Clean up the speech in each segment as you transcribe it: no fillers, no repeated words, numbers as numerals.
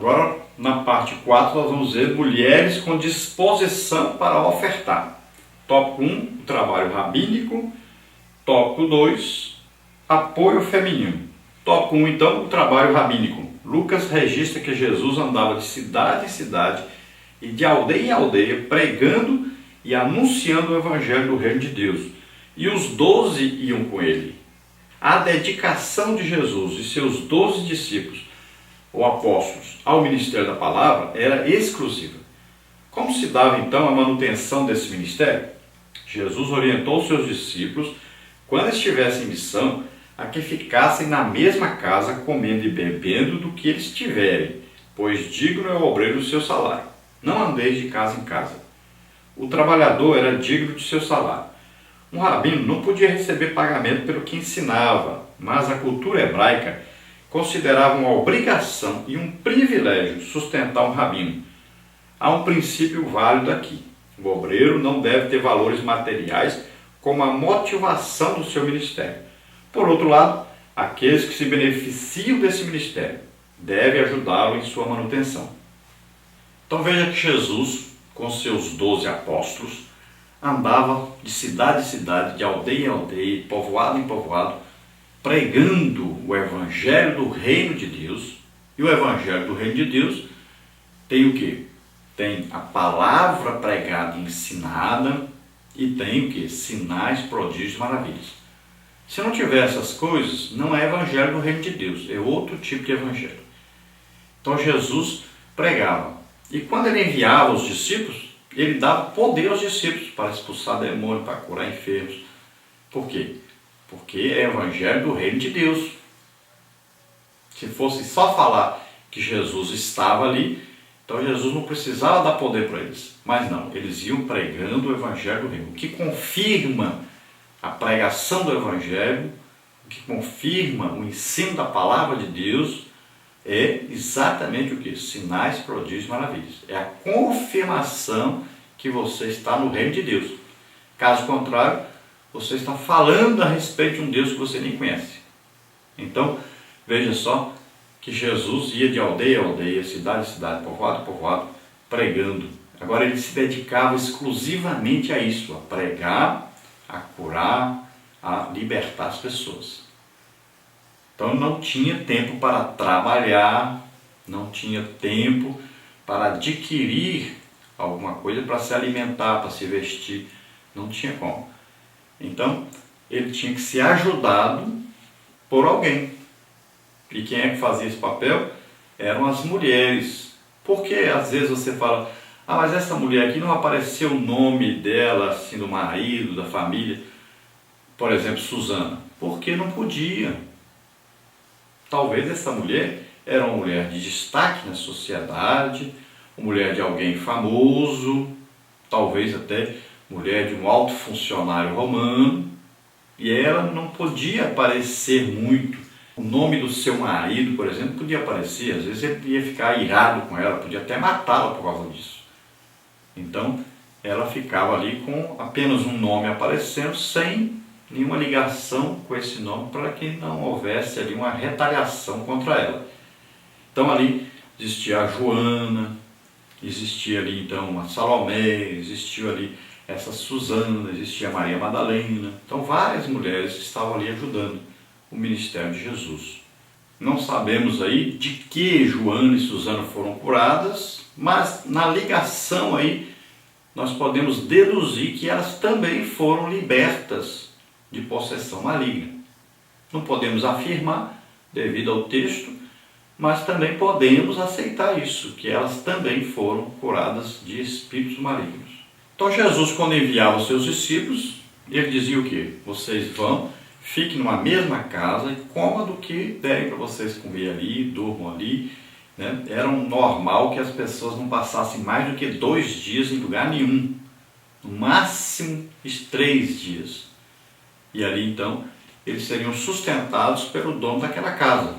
Agora, na parte 4, nós vamos ver mulheres com disposição para ofertar. Tópico 1, o trabalho rabínico. Tópico 2, apoio feminino. Tópico 1, então, o trabalho rabínico. Lucas registra que Jesus andava de cidade em cidade e de aldeia em aldeia, pregando e anunciando o evangelho do reino de Deus. E os 12 iam com ele. A dedicação de Jesus e seus 12 discípulos, ou apóstolos, ao ministério da palavra era exclusiva. Como se dava então a manutenção desse ministério? Jesus orientou seus discípulos, quando estivessem em missão, a que ficassem na mesma casa, comendo e bebendo do que eles tiverem, pois digno é o obreiro do seu salário. Não andeis de casa em casa. O trabalhador era digno de seu salário. Um rabino não podia receber pagamento pelo que ensinava, mas a cultura hebraica considerava uma obrigação e um privilégio sustentar um rabino. Há um princípio válido aqui. O obreiro não deve ter valores materiais como a motivação do seu ministério. Por outro lado, aqueles que se beneficiam desse ministério devem ajudá-lo em sua manutenção. Então veja que Jesus, com seus 12 apóstolos, andava de cidade em cidade, de aldeia em aldeia, povoado em povoado, pregando o evangelho do reino de Deus. E o evangelho do reino de Deus tem o quê? Tem a palavra pregada e ensinada e tem o quê? Sinais, prodígios, maravilhas. Se não tiver essas coisas, não é evangelho do reino de Deus, é outro tipo de evangelho. Então Jesus pregava. E quando ele enviava os discípulos, ele dava poder aos discípulos para expulsar demônios, para curar enfermos. Por quê? Porque é evangelho do reino de Deus. Se fosse só falar que Jesus estava ali, então Jesus não precisava dar poder para eles. Mas não, eles iam pregando o evangelho do reino. O que confirma a pregação do evangelho, o que confirma o ensino da palavra de Deus, é exatamente o que? Sinais, prodígios, maravilhas. É a confirmação que você está no reino de Deus. Caso contrário, você está falando a respeito de um Deus que você nem conhece. Então, veja só que Jesus ia de aldeia a aldeia, cidade a cidade, povoado a povoado, pregando. Agora ele se dedicava exclusivamente a isso, a pregar, a curar, a libertar as pessoas. Então não tinha tempo para trabalhar, não tinha tempo para adquirir alguma coisa, para se alimentar, para se vestir, não tinha como. Então ele tinha que ser ajudado por alguém. E quem é que fazia esse papel? Eram as mulheres. Porque às vezes você fala, mas essa mulher aqui não apareceu o nome dela, assim, do marido, da família, por exemplo, Susana. Porque não podia. Talvez essa mulher era uma mulher de destaque na sociedade, uma mulher de alguém famoso, talvez até mulher de um alto funcionário romano, e ela não podia aparecer muito. O nome do seu marido, por exemplo, podia aparecer, às vezes ele ia ficar irado com ela, podia até matá-la por causa disso. Então, ela ficava ali com apenas um nome aparecendo, sem nenhuma ligação com esse nome, para que não houvesse ali uma retaliação contra ela. Então ali existia a Joana, existia ali então a Salomé, existia ali essa Susana, existia a Maria Madalena. Então várias mulheres estavam ali ajudando o ministério de Jesus. Não sabemos aí de que Joana e Susana foram curadas, mas na ligação aí nós podemos deduzir que elas também foram libertas de possessão maligna. Não podemos afirmar, devido ao texto, mas também podemos aceitar isso, que elas também foram curadas de espíritos malignos. Então Jesus, quando enviava os seus discípulos, ele dizia o quê? Vocês vão, fiquem numa mesma casa e comam do que derem para vocês comer ali, durmam ali. Né? Era normal que as pessoas não passassem mais do que 2 dias em lugar nenhum. No máximo 3 dias. E ali então eles seriam sustentados pelo dono daquela casa.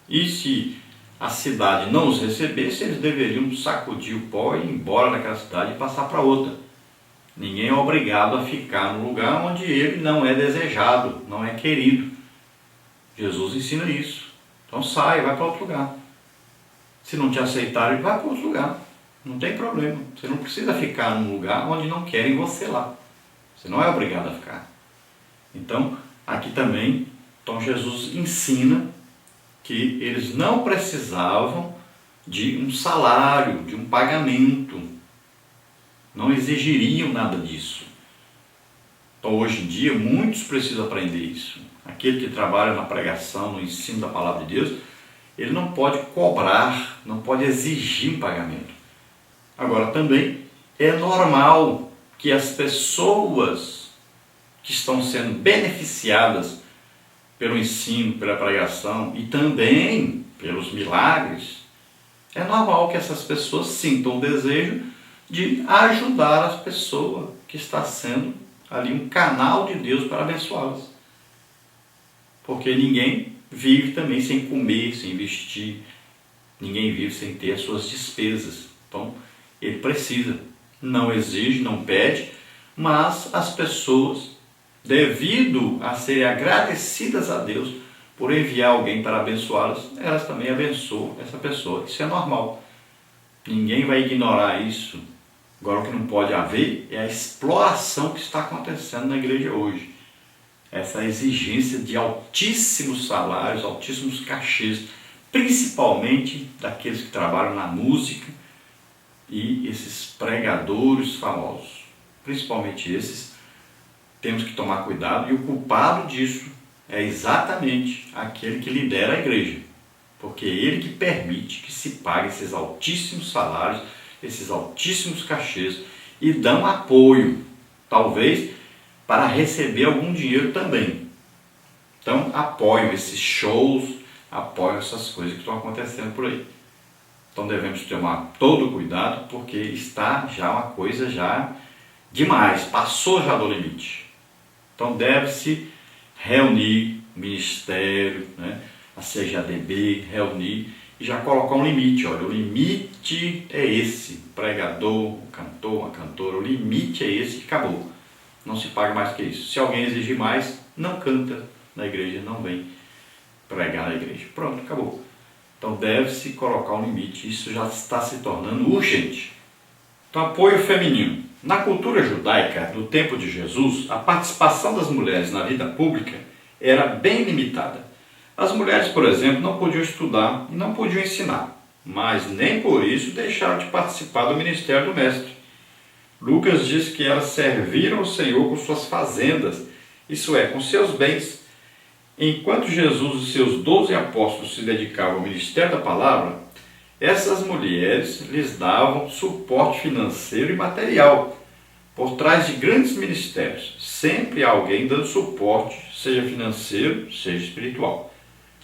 E se a cidade não os recebesse, eles deveriam sacudir o pó e ir embora daquela cidade e passar para outra. Ninguém é obrigado a ficar no lugar onde ele não é desejado, não é querido. Jesus ensina isso. Então sai, vai para outro lugar. Se não te aceitarem, vai para outro lugar. Não tem problema. Você não precisa ficar num lugar onde não querem você lá. Você não é obrigado a ficar. Então, aqui também, então Jesus ensina que eles não precisavam de um salário, de um pagamento. Não exigiriam nada disso. Então, hoje em dia, muitos precisam aprender isso. Aquele que trabalha na pregação, no ensino da palavra de Deus, ele não pode cobrar, não pode exigir um pagamento. Agora, também é normal que as pessoas que estão sendo beneficiadas pelo ensino, pela pregação e também pelos milagres, é normal que essas pessoas sintam o desejo de ajudar as pessoas que está sendo ali um canal de Deus para abençoá-las. Porque ninguém vive também sem comer, sem vestir, ninguém vive sem ter as suas despesas. Então, ele precisa, não exige, não pede, mas as pessoas, devido a serem agradecidas a Deus por enviar alguém para abençoá-las, elas também abençoam essa pessoa. Isso é normal. Ninguém vai ignorar isso. Agora, o que não pode haver é a exploração que está acontecendo na igreja hoje. Essa exigência de altíssimos salários, altíssimos cachês, principalmente daqueles que trabalham na música e esses pregadores famosos. Principalmente esses, temos que tomar cuidado, e o culpado disso é exatamente aquele que lidera a igreja, porque é ele que permite que se pague esses altíssimos salários, esses altíssimos cachês, e dão apoio, talvez, para receber algum dinheiro também. Então, apoiam esses shows, apoiam essas coisas que estão acontecendo por aí. Então, devemos tomar todo cuidado, porque está já uma coisa já demais, passou já do limite. Então, deve-se reunir o ministério, né, a CJDB, reunir e já colocar um limite. Olha, o limite é esse, o pregador, o cantor, a cantora, o limite é esse e acabou. Não se paga mais que isso. Se alguém exigir mais, não canta na igreja, não vem pregar na igreja. Pronto, acabou. Então deve-se colocar um limite. Isso já está se tornando urgente. Então, apoio feminino. Na cultura judaica do tempo de Jesus, a participação das mulheres na vida pública era bem limitada. As mulheres, por exemplo, não podiam estudar e não podiam ensinar, mas nem por isso deixaram de participar do ministério do Mestre. Lucas diz que elas serviram ao Senhor com suas fazendas, isso é, com seus bens. Enquanto Jesus e seus 12 apóstolos se dedicavam ao ministério da palavra, essas mulheres lhes davam suporte financeiro e material. Por trás de grandes ministérios, sempre há alguém dando suporte, seja financeiro, seja espiritual.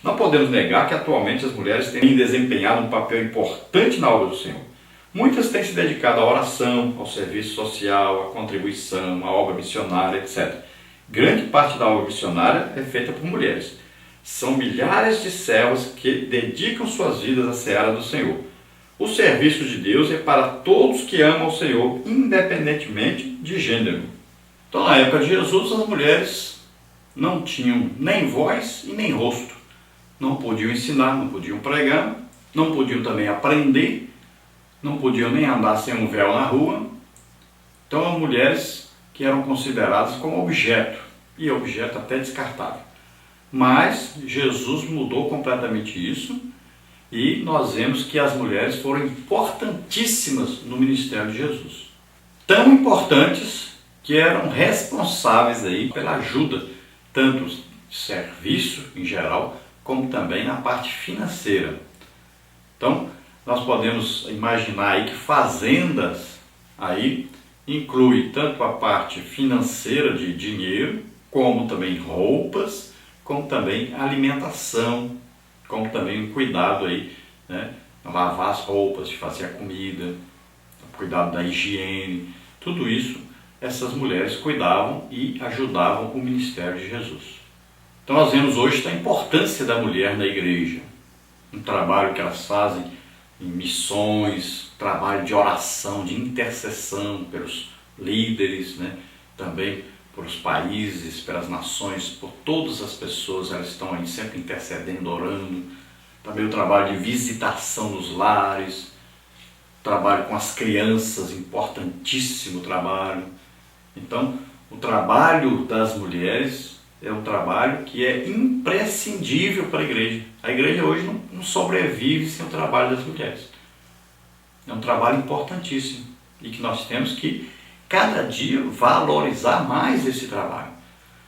Não podemos negar que atualmente as mulheres têm desempenhado um papel importante na obra do Senhor. Muitas têm se dedicado à oração, ao serviço social, à contribuição, à obra missionária, etc. Grande parte da obra missionária é feita por mulheres. São milhares de servas que dedicam suas vidas à seara do Senhor. O serviço de Deus é para todos que amam o Senhor, independentemente de gênero. Então, na época de Jesus, as mulheres não tinham nem voz e nem rosto. Não podiam ensinar, não podiam pregar, não podiam também aprender, não podiam nem andar sem um véu na rua. Então, as mulheres que eram consideradas como objeto, e objeto até descartável. Mas Jesus mudou completamente isso, e nós vemos que as mulheres foram importantíssimas no ministério de Jesus. Tão importantes que eram responsáveis aí pela ajuda, tanto de serviço em geral, como também na parte financeira. Então, nós podemos imaginar aí que fazendas aí inclui tanto a parte financeira de dinheiro, como também roupas, como também alimentação, como também o cuidado aí, né? Lavar as roupas, de fazer a comida, o cuidado da higiene, tudo isso essas mulheres cuidavam e ajudavam o ministério de Jesus. Então nós vemos hoje a importância da mulher na igreja, um trabalho que elas fazem em missões, trabalho de oração, de intercessão pelos líderes, né? Também pelos países, pelas nações, por todas as pessoas, elas estão aí sempre intercedendo, orando, também o trabalho de visitação nos lares, trabalho com as crianças, importantíssimo trabalho. Então, o trabalho das mulheres é um trabalho que é imprescindível para a igreja. A igreja hoje não sobrevive sem o trabalho das mulheres. É um trabalho importantíssimo e que nós temos que, cada dia, valorizar mais esse trabalho.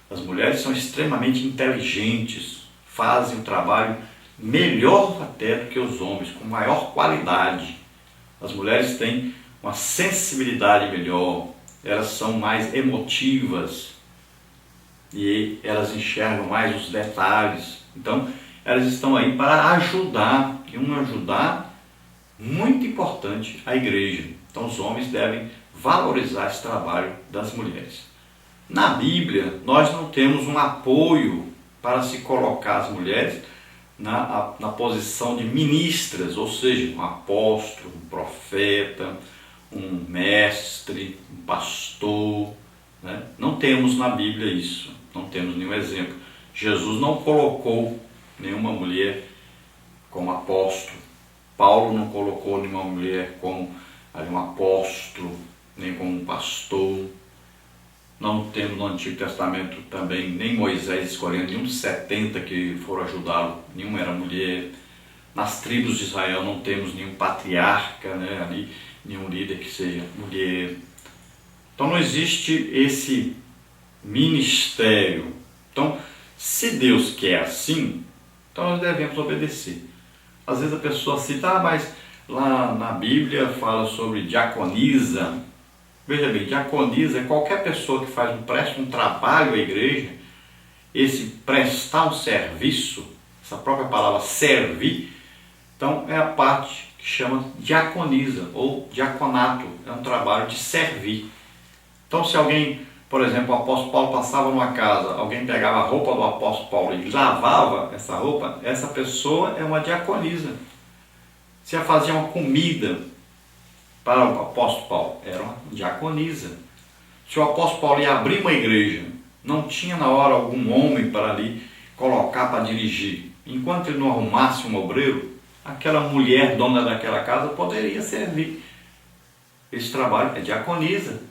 As mulheres são extremamente inteligentes, fazem o trabalho melhor até do que os homens, com maior qualidade. As mulheres têm uma sensibilidade melhor, elas são mais emotivas e elas enxergam mais os detalhes. Então, elas estão aí para ajudar, e ajudar muito importante a igreja. Então, os homens devem valorizar esse trabalho das mulheres. Na Bíblia, nós não temos um apoio para se colocar as mulheres na posição de ministras, ou seja, um apóstolo, um profeta, um mestre, um pastor, né? Não temos na Bíblia isso, não temos nenhum exemplo. Jesus não colocou nenhuma mulher como apóstolo, Paulo não colocou nenhuma mulher como um apóstolo, nem como um pastor. Não temos no Antigo Testamento também nem Moisés escolhendo nenhum dos 70 que foram ajudá-lo, nenhuma era mulher. Nas tribos de Israel não temos nenhum patriarca, né, ali, nenhum líder que seja mulher. Então não existe esse ministério. Então, se Deus quer assim, então nós devemos obedecer. Às vezes a pessoa cita, mas lá na Bíblia fala sobre diaconisa. Veja bem, diaconisa é qualquer pessoa que presta um trabalho à igreja. Esse prestar um serviço, essa própria palavra servir, então é a parte que chama diaconisa ou diaconato, é um trabalho de servir. Então se alguém, por exemplo, o apóstolo Paulo passava numa casa, alguém pegava a roupa do apóstolo Paulo e lavava essa roupa, essa pessoa é uma diaconisa. Se ela fazia uma comida para o apóstolo Paulo, era uma diaconisa. Se o apóstolo Paulo ia abrir uma igreja, não tinha na hora algum homem para ali colocar para dirigir. Enquanto ele não arrumasse um obreiro, aquela mulher dona daquela casa poderia servir. Esse trabalho é diaconisa.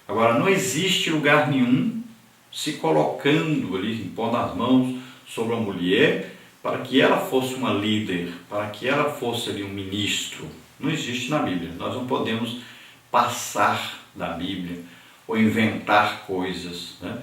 Agora, não existe lugar nenhum se colocando ali, impondo as mãos sobre a mulher para que ela fosse uma líder, para que ela fosse ali um ministro. Não existe na Bíblia. Nós não podemos passar da Bíblia ou inventar coisas, né?